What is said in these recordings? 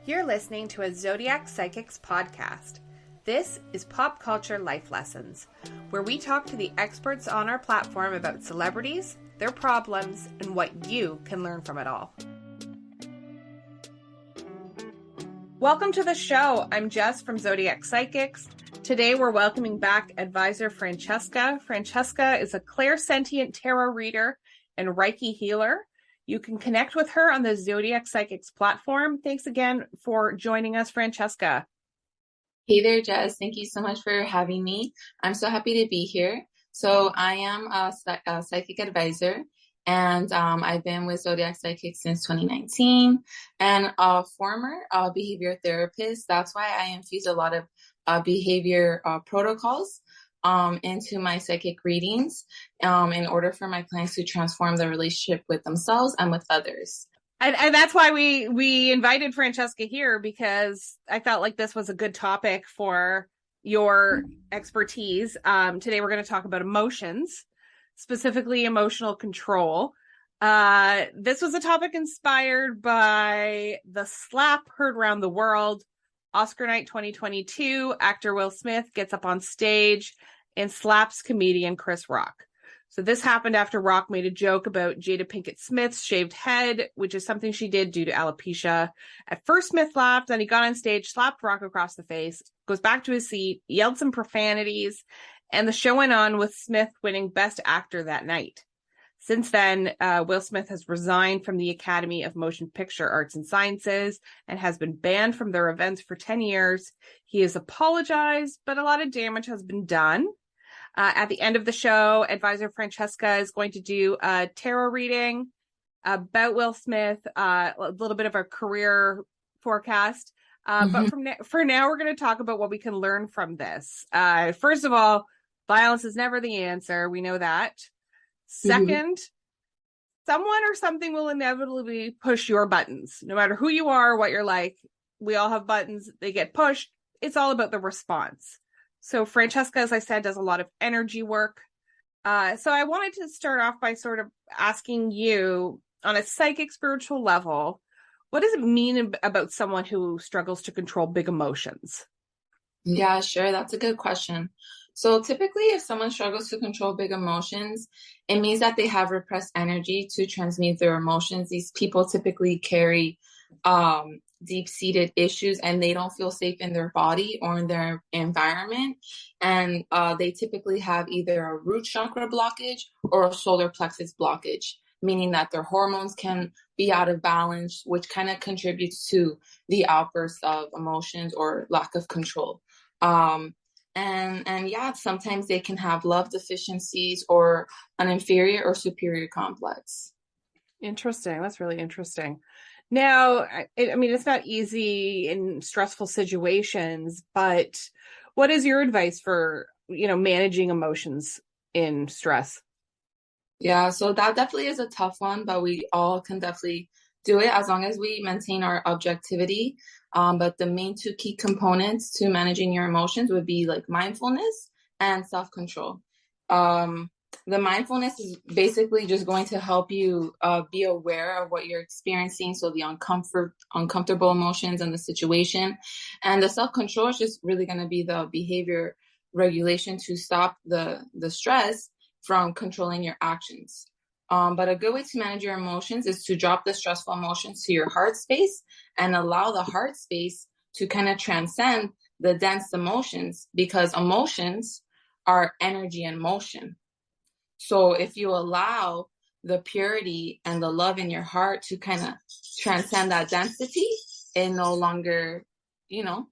You're listening to a Zodiac Psychics podcast. This is Pop Culture Life Lessons, where we talk to the experts on our platform about celebrities, their problems, and what you can learn from it all. Welcome to the show. I'm Jess from Zodiac Psychics. Today we're welcoming back advisor Francesca. Francesca is a clairsentient tarot reader and Reiki healer. You can connect with her on the Zodiac Psychics platform. Thanks again for joining us, Francesca. Hey there, Jess. Thank you so much for having me. I'm so happy to be here. So I am a psychic advisor, and I've been with Zodiac Psychics since 2019, and a former behavior therapist. That's why I infuse a lot of behavior protocols into my psychic readings in order for my clients to transform their relationship with themselves and with others. And that's why we invited Francesca here, because I felt like this was a good topic for your expertise. Today we're going to talk about emotions, specifically emotional control. This was a topic inspired by the slap heard around the world. Oscar night 2022, actor Will Smith gets up on stage and slaps comedian Chris Rock. So this happened after Rock made a joke about Jada Pinkett Smith's shaved head, which is something she did due to alopecia. At first, Smith laughed, then he got on stage, slapped Rock across the face, goes back to his seat, yelled some profanities, and the show went on with Smith winning Best Actor that night. Since then, Will Smith has resigned from the Academy of Motion Picture Arts and Sciences and has been banned from their events for 10 years. He has apologized, but a lot of damage has been done. At the end of the show, advisor Francesca is going to do a tarot reading about Will Smith, a little bit of a career forecast. But for now, we're going to talk about what we can learn from this. First of all, violence is never the answer. We know that. Second, someone or something will inevitably push your buttons. No matter who you are, what you're like, we all have buttons. They get pushed. It's all about the response. So Francesca, as I said, does a lot of energy work. So I wanted to start off by sort of asking you, on a psychic spiritual level, what does it mean about someone who struggles to control big emotions? Yeah, sure. That's a good question. So typically, if someone struggles to control big emotions, it means that they have repressed energy to transmute their emotions. These people typically carry deep-seated issues, and they don't feel safe in their body or in their environment. And they typically have either a root chakra blockage or a solar plexus blockage, meaning that their hormones can be out of balance, which kind of contributes to the outburst of emotions or lack of control. And yeah, sometimes they can have love deficiencies or an inferior or superior complex. Interesting. That's really interesting. Now, I mean, it's not easy in stressful situations, but what is your advice for, managing emotions in stress? Yeah, so that definitely is a tough one, but we all can definitely do it as long as we maintain our objectivity. But the main two key components to managing your emotions would be like mindfulness and self-control. The mindfulness is basically just going to help you be aware of what you're experiencing, so the uncomfortable emotions and the situation. And the self-control is just really going to be the behavior regulation to stop the stress from controlling your actions. But a good way to manage your emotions is to drop the stressful emotions to your heart space and allow the heart space to kind of transcend the dense emotions, because emotions are energy and motion. So if you allow the purity and the love in your heart to kind of transcend that density, it no longer can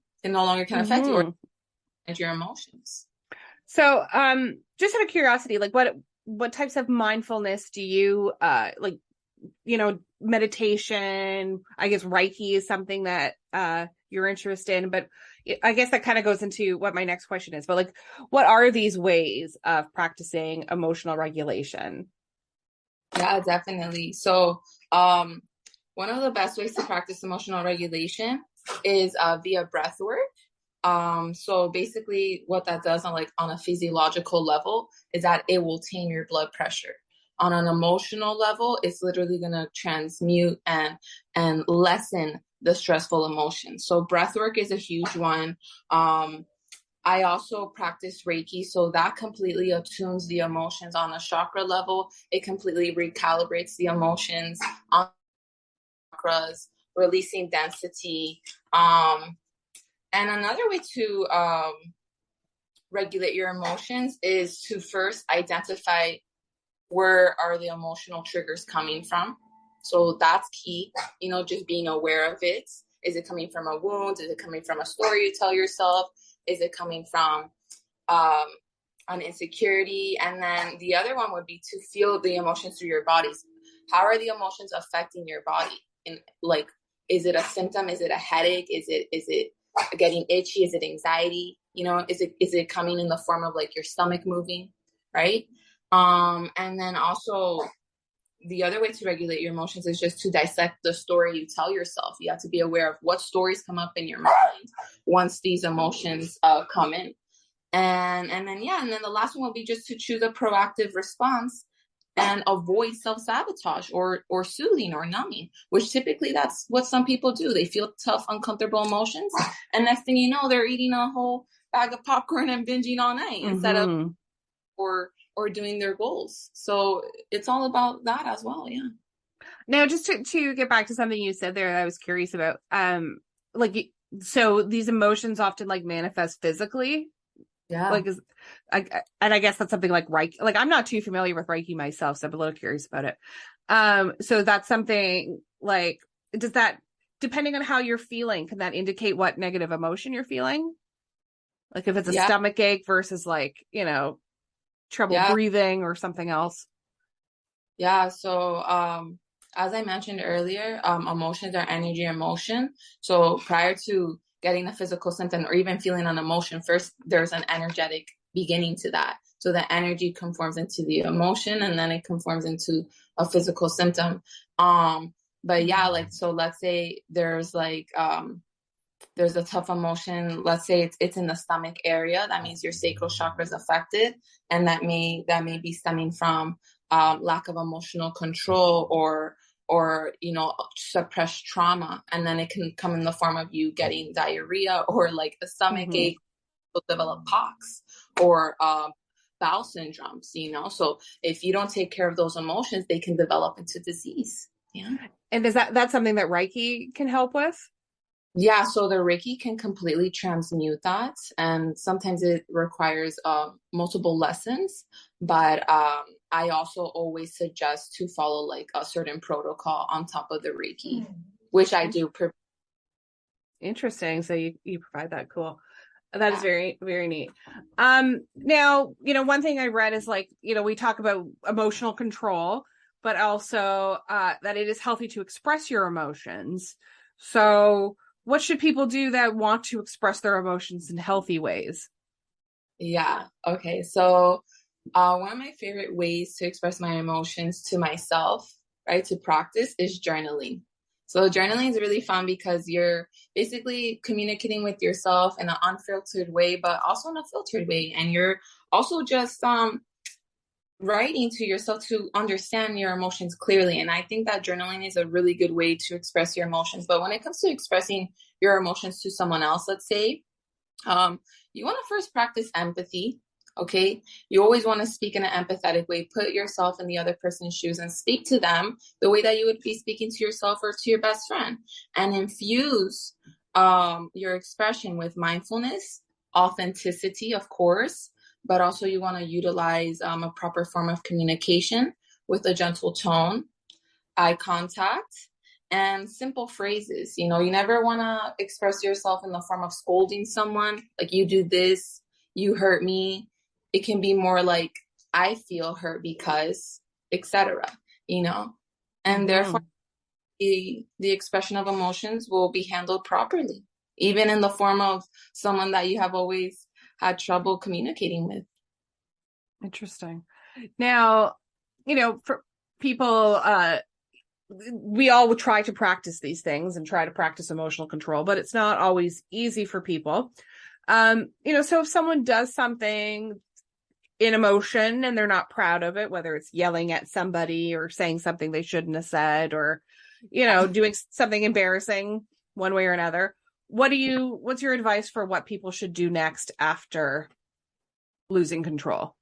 affect you or your emotions. So, just out of curiosity, like what types of mindfulness do you meditation? I guess Reiki is something that you're interested in, but I guess that kind of goes into what my next question is. But like, what are these ways of practicing emotional regulation? Yeah, definitely. So, one of the best ways to practice emotional regulation is via breath work. So basically what that does on a physiological level is that it will tame your blood pressure. On an emotional level, it's literally going to transmute and lessen the stressful emotions. So breath work is a huge one. I also practice Reiki, so that completely attunes the emotions on a chakra level. It completely recalibrates the emotions on chakras, releasing density. And another way to regulate your emotions is to first identify where are the emotional triggers coming from. So that's key, just being aware of it. Is it coming from a wound? Is it coming from a story you tell yourself? Is it coming from an insecurity? And then the other one would be to feel the emotions through your bodies. How are the emotions affecting your body? And like, is it a symptom? Is it a headache? Is it getting itchy? Is it anxiety? Is it coming in the form of like your stomach moving, right? And then also the other way to regulate your emotions is just to dissect the story you tell yourself. You have to be aware of what stories come up in your mind once these emotions come in. And then the last one will be just to choose a proactive response and avoid self-sabotage or soothing or numbing, which typically that's what some people do. They feel tough, uncomfortable emotions, and next thing you know, they're eating a whole bag of popcorn and binging all night instead of or doing their goals. So it's all about that as well. Yeah. Now, just to get back to something you said there, I was curious about, so these emotions often like manifest physically. Yeah. And I guess that's something like Reiki. Like, I'm not too familiar with Reiki myself, so I'm a little curious about it. So that's something like, does that, depending on how you're feeling, can that indicate what negative emotion you're feeling? Like if it's a stomach ache versus like, trouble breathing or something else. Yeah. So, as I mentioned earlier, emotions are energy in motion. So prior to getting a physical symptom or even feeling an emotion, first there's an energetic beginning to that. So the energy conforms into the emotion and then it conforms into a physical symptom. But yeah, so let's say there's there's a tough emotion. Let's say it's in the stomach area. That means your sacral chakra is affected, and that may be stemming from lack of emotional control or suppressed trauma. And then it can come in the form of you getting diarrhea or like a stomach ache, will develop pox or bowel syndromes. So if you don't take care of those emotions, they can develop into disease. Yeah. And is that's something that Reiki can help with? Yeah, so the Reiki can completely transmute that, and sometimes it requires multiple lessons. But I also always suggest to follow like a certain protocol on top of the Reiki, which I do. Interesting. So you provide that. Cool. That is very, very neat. Now, one thing I read is like, we talk about emotional control, but also that it is healthy to express your emotions. So what should people do that want to express their emotions in healthy ways? Yeah. Okay. So one of my favorite ways to express my emotions to myself, right, to practice is journaling. So journaling is really fun because you're basically communicating with yourself in an unfiltered way, but also in a filtered way. And you're also just writing to yourself to understand your emotions clearly. And I think that journaling is a really good way to express your emotions. But when it comes to expressing your emotions to someone else, let's say, you want to first practice empathy. Okay. You always want to speak in an empathetic way. Put yourself in the other person's shoes and speak to them the way that you would be speaking to yourself or to your best friend, and infuse your expression with mindfulness, authenticity, of course, but also you want to utilize a proper form of communication with a gentle tone, eye contact, and simple phrases. You never want to express yourself in the form of scolding someone, like you do this, you hurt me. It can be more like I feel hurt because, etc. And therefore the expression of emotions will be handled properly, even in the form of someone that you have always had trouble communicating with. Interesting. Now, for people, we all try to practice these things and try to practice emotional control, but it's not always easy for people. So if someone does something in emotion and they're not proud of it, whether it's yelling at somebody or saying something they shouldn't have said, or, doing something embarrassing, one way or another. What's your advice for what people should do next after losing control?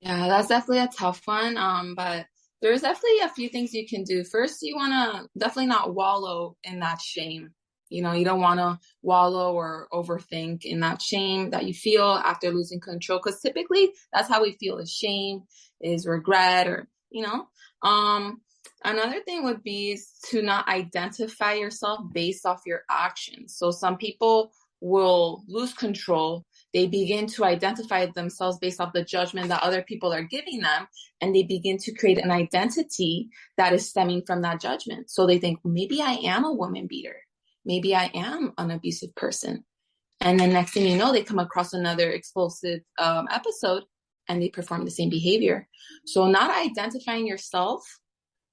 Yeah, that's definitely a tough one. But there's definitely a few things you can do. First, you want to definitely not wallow in that shame. You don't want to wallow or overthink in that shame that you feel after losing control, because typically that's how we feel, is shame, is regret, or, another thing would be to not identify yourself based off your actions. So some people will lose control. They begin to identify themselves based off the judgment that other people are giving them, and they begin to create an identity that is stemming from that judgment. So they think, maybe I am a woman beater. Maybe I am an abusive person. And then next thing you know, they come across another explosive episode and they perform the same behavior. So not identifying yourself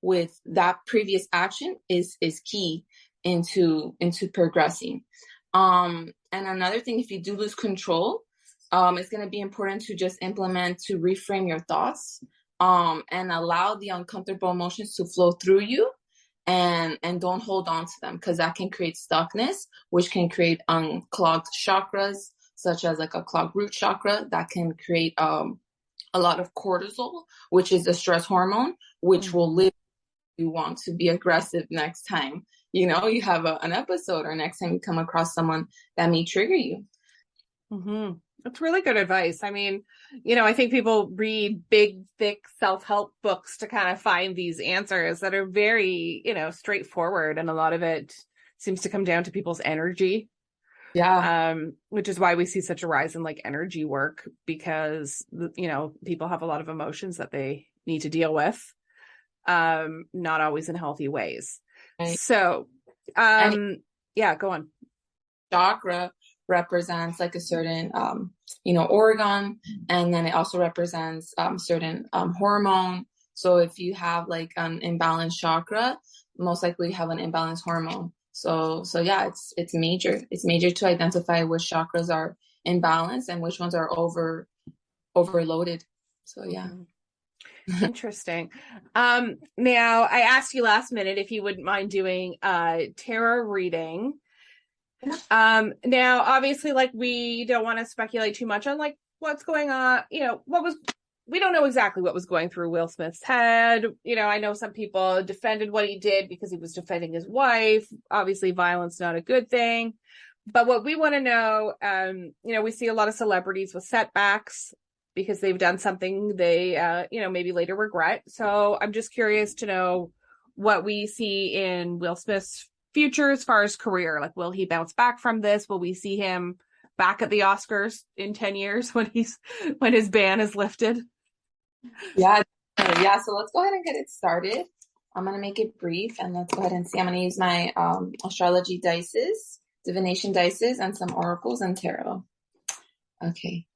with that previous action is key into progressing. And another thing, if you do lose control, it's going to be important to just to reframe your thoughts, and allow the uncomfortable emotions to flow through you, and don't hold on to them, because that can create stuckness, which can create unclogged chakras, such as like a clogged root chakra, that can create a lot of cortisol, which is a stress hormone, which will live. You want to be aggressive next time you have an episode, or next time you come across someone that may trigger you. Mm-hmm. That's really good advice. I mean, I think people read big, thick self-help books to kind of find these answers that are very, straightforward. And a lot of it seems to come down to people's energy. Yeah. Which is why we see such a rise in like energy work, because, people have a lot of emotions that they need to deal with, not always in healthy ways. Right. So, yeah, go on. Chakra represents like a certain, organ, and then it also represents certain hormone. So if you have like an imbalanced chakra, most likely you have an imbalanced hormone. So yeah, it's major. It's major to identify which chakras are imbalanced and which ones are overloaded. So yeah. Interesting. Now I asked you last minute if you wouldn't mind doing a tarot reading. Now obviously, like, we don't want to speculate too much on like what's going on, we don't know exactly what was going through Will Smith's head. I know some people defended what he did because he was defending his wife. Obviously, violence not a good thing. But what we want to know, we see a lot of celebrities with setbacks because they've done something they, maybe later regret. So I'm just curious to know what we see in Will Smith's future as far as career. Like, will he bounce back from this? Will we see him back at the Oscars in 10 years when his ban is lifted? Yeah. So let's go ahead and get it started. I'm going to make it brief, and let's go ahead and see. I'm going to use my astrology dices, divination dices, and some oracles and tarot. Okay.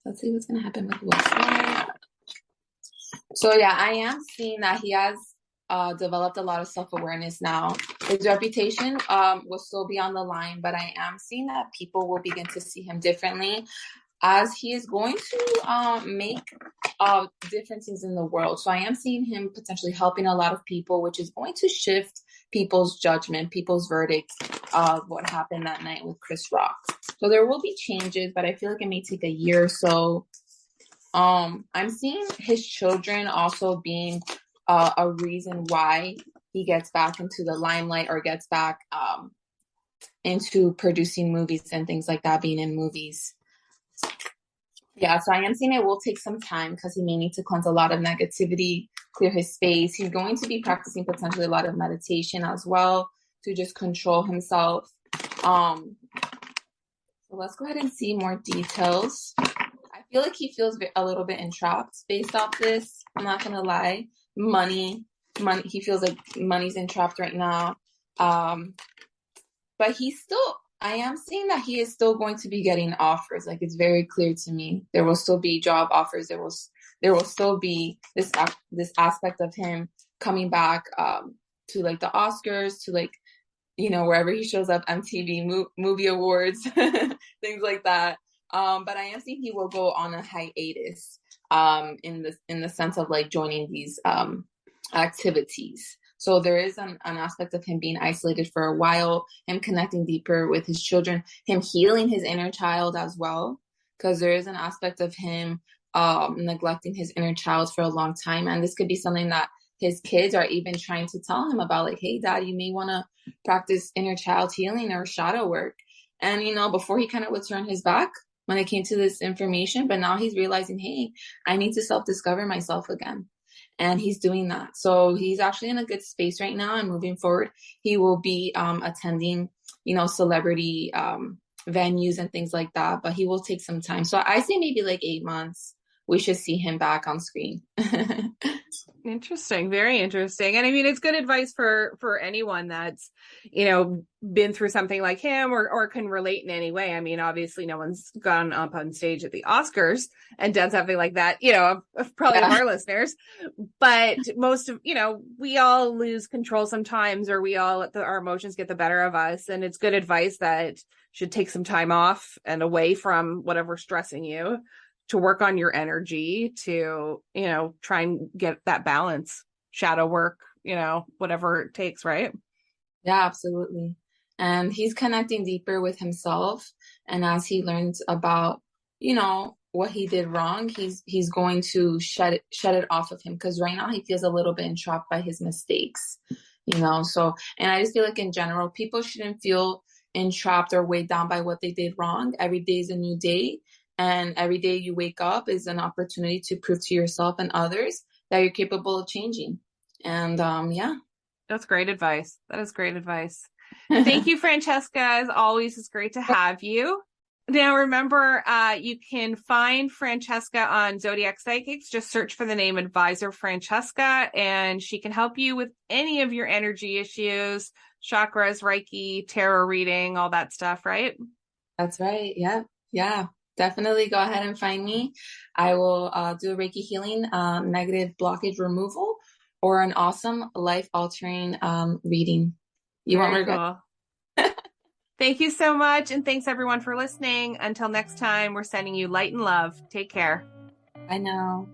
Let's see what's going to happen with Will Smith. So yeah, I am seeing that he has developed a lot of self-awareness now. His reputation will still be on the line, but I am seeing that people will begin to see him differently, as he is going to make differences in the world. So I am seeing him potentially helping a lot of people, which is going to shift people's judgment, people's verdict of what happened that night with Chris Rock. So there will be changes, but I feel like it may take a year or so. I'm seeing his children also being a reason why he gets back into the limelight, or gets back into producing movies and things like that, being in movies. Yeah, so I am seeing it will take some time, because he may need to cleanse a lot of negativity, clear his space. He's going to be practicing potentially a lot of meditation as well to just control himself. So let's go ahead and see more details. I feel like he feels a little bit entrapped based off this. I'm not going to lie. Money. He feels like money's entrapped right now. But I am seeing that he is still going to be getting offers. Like, it's very clear to me. There will still be job offers. There will still be this aspect of him coming back to like the Oscars, to like, wherever he shows up, MTV movie awards, things like that. But I am seeing he will go on a hiatus in the sense of like joining these activities. So there is an aspect of him being isolated for a while, him connecting deeper with his children, him healing his inner child as well, because there is an aspect of him neglecting his inner child for a long time. And this could be something that his kids are even trying to tell him about, like, hey, dad, you may want to practice inner child healing or shadow work. And, before he kind of would turn his back when it came to this information, but now he's realizing, hey, I need to self-discover myself again. And he's doing that. So he's actually in a good space right now. And moving forward, he will be attending, celebrity venues and things like that. But he will take some time. So I say maybe like 8 months, we should see him back on screen. Interesting. Very interesting. And I mean, it's good advice for anyone that's, been through something like him or can relate in any way. I mean, obviously no one's gone up on stage at the Oscars and done something like that, probably of our listeners, but most of, we all lose control sometimes, or we all let our emotions get the better of us. And it's good advice that should take some time off and away from whatever's stressing you, to work on your energy, to, try and get that balance, shadow work, whatever it takes, right? Yeah, absolutely. And he's connecting deeper with himself. And as he learns about, what he did wrong, he's going to shed it off of him. Because right now he feels a little bit entrapped by his mistakes, So, and I just feel like in general, people shouldn't feel entrapped or weighed down by what they did wrong. Every day is a new day. And every day you wake up is an opportunity to prove to yourself and others that you're capable of changing. And yeah. That's great advice. That is great advice. Thank you, Francesca. As always, it's great to have you. Now, remember, you can find Francesca on Zodiac Psychics. Just search for the name Advisor Francesca, and she can help you with any of your energy issues, chakras, Reiki, tarot reading, all that stuff, right? That's right. Yeah. Yeah. Definitely go ahead and find me. I will do a Reiki healing, negative blockage removal, or an awesome life-altering reading. You won't regret. Cool. Thank you so much. And thanks everyone for listening. Until next time, we're sending you light and love. Take care. I know.